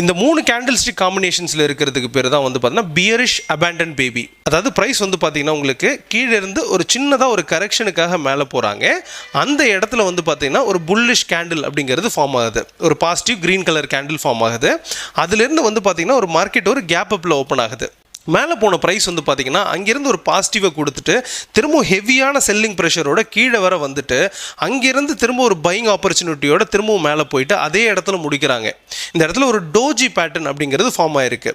இந்த 3 candle stick காம்பினேஷன்ஸில் இருக்கிறதுக்கு பேர் தான் வந்து பார்த்தீங்கன்னா பியரிஷ் அபேண்டன் பேபி. அதாவது ப்ரைஸ் வந்து பார்த்தீங்கன்னா உங்களுக்கு கீழே இருந்து ஒரு சின்னதாக ஒரு கரெக்ஷனுக்காக மேலே போகிறாங்க. அந்த இடத்துல வந்து பார்த்தீங்கன்னா ஒரு புல்லிஷ் கேண்டில் அப்படிங்கிறது ஃபார்ம் ஆகுது. ஒரு positive green colour candle form ஆகுது. அதுலேருந்து வந்து பார்த்தீங்கன்னா ஒரு மார்க்கெட் ஒரு கேப் அப்பில் ஓப்பன் ஆகுது. மேலே போன ப்ரைஸ் வந்து பார்த்தீங்கன்னா அங்கேருந்து ஒரு பாசிட்டிவை கொடுத்துட்டு திரும்ப ஹெவியான செல்லிங் ப்ரெஷரோட கீழே வர வந்துட்டு அங்கேருந்து திரும்ப ஒரு பையிங் ஆப்பர்ச்சுனிட்டியோட திரும்பவும் மேலே போயிட்டு அதே இடத்துல முடிக்கிறாங்க. இந்த இடத்துல ஒரு டோஜி பேட்டர்ன் அப்படிங்கிறது ஃபார்ம் ஆயிருக்கு.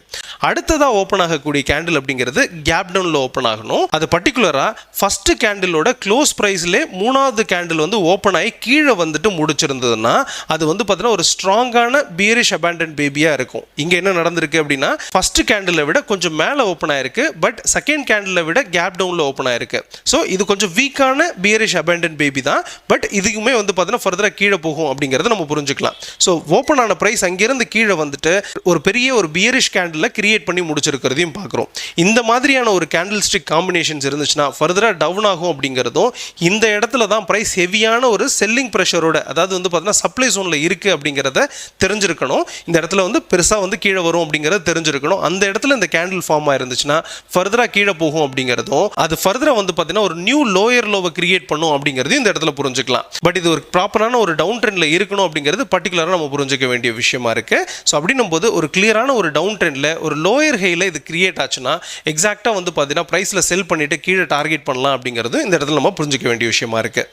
அடுத்ததாக ஓப்பன் ஆகக்கூடிய கேண்டில் அப்படிங்கிறது கேப் டவுனில் ஓப்பன் ஆகணும். அது பர்டிகுலராக ஃபஸ்ட்டு கேண்டிலோட க்ளோஸ் ப்ரைஸ்லே 3வது கேண்டில் வந்து ஓப்பன் ஆகி கீழே வந்துட்டு முடிச்சிருந்ததுன்னா அது வந்து பார்த்தீங்கன்னா ஒரு ஸ்ட்ராங்கான பியரிஷ் அபேண்டன் பேபியாக இருக்கும். இங்கே என்ன நடந்திருக்கு அப்படின்னா ஃபஸ்ட்டு கேண்டிலை விட கொஞ்சம் மேலே ஓப்பன் ஆயிருக்கு, பட் செகண்ட் கேண்டிலை விட கேப் டவுனில் ஓப்பன் ஆயிருக்கு. ஸோ இது கொஞ்சம் வீக்கான பியரிஷ் அபேண்டன் பேபி தான். பட் இதுக்குமே வந்து பார்த்தீங்கன்னா ஃபர்தராக கீழே போகும் அப்படிங்கிறத நம்ம புரிஞ்சுக்கலாம். ஸோ ஓப்பன் ஆன ப்ரைஸ் அங்கேருந்து கீழே வந்துட்டு ஒரு பெரிய ஒரு பியரிஷ் கேண்டில் கிரியேட் பண்ணி முடிச்சிருக்கிறதையும் பார்க்குறோம். இந்த மாதிரியான ஒரு கேண்டில் ஸ்டிக் காம்பினேஷன்ஸ் இருந்துச்சுன்னா ஃபர்தராக டவுன் ஆகும் அப்படிங்கிறதும் இந்த இடத்துல தான் ப்ரைஸ் ஹெவியான ஒரு செல்லிங் ப்ரெஷரோட அதாவது வந்து பார்த்தீங்கன்னா சப்ளை ஜோனில் இருக்குது அப்படிங்கிறத தெரிஞ்சிருக்கணும். இந்த இடத்துல வந்து பெருசாக வந்து கீழே வரும் அப்படிங்கிறத தெரிஞ்சிருக்கணும். அந்த இடத்துல இந்த கேண்டில் ஃபார்ம் இருந்துச்சுன்னா ஃபர்தராக கீழே போகும் அப்படிங்கிறதும் அது ஃபர்தராக வந்து பார்த்தீங்கன்னா ஒரு நியூ லோயர் லோவை கிரியேட் பண்ணும் அப்படிங்கிறது இந்த இடத்துல புரிஞ்சுக்கலாம். பட் இது ஒரு ப்ராப்பரான ஒரு டவுன் ட்ரெண்டில் இருக்கணும் அப்படிங்கிறது பர்டிகுலராக நம்ம புரிஞ்சுக்க வேண்டிய விஷயமா இருக்கு. ஸோ அப்படின்னும் போது ஒரு கிளியரான ஒரு டவுன் ட்ரெண்டில் ஒரு லோயர் ஹையில் இது கிரியேட் ஆச்சுன்னா எக்ஸாக்டாக வந்து பார்த்தீங்கன்னா ப்ரைஸில் செல் பண்ணிட்டு கீழே டார்கெட் பண்ணலாம் அப்படிங்கிறது இந்த இடத்துல நம்ம புரிஞ்சுக்க வேண்டிய விஷயமா இருக்கு.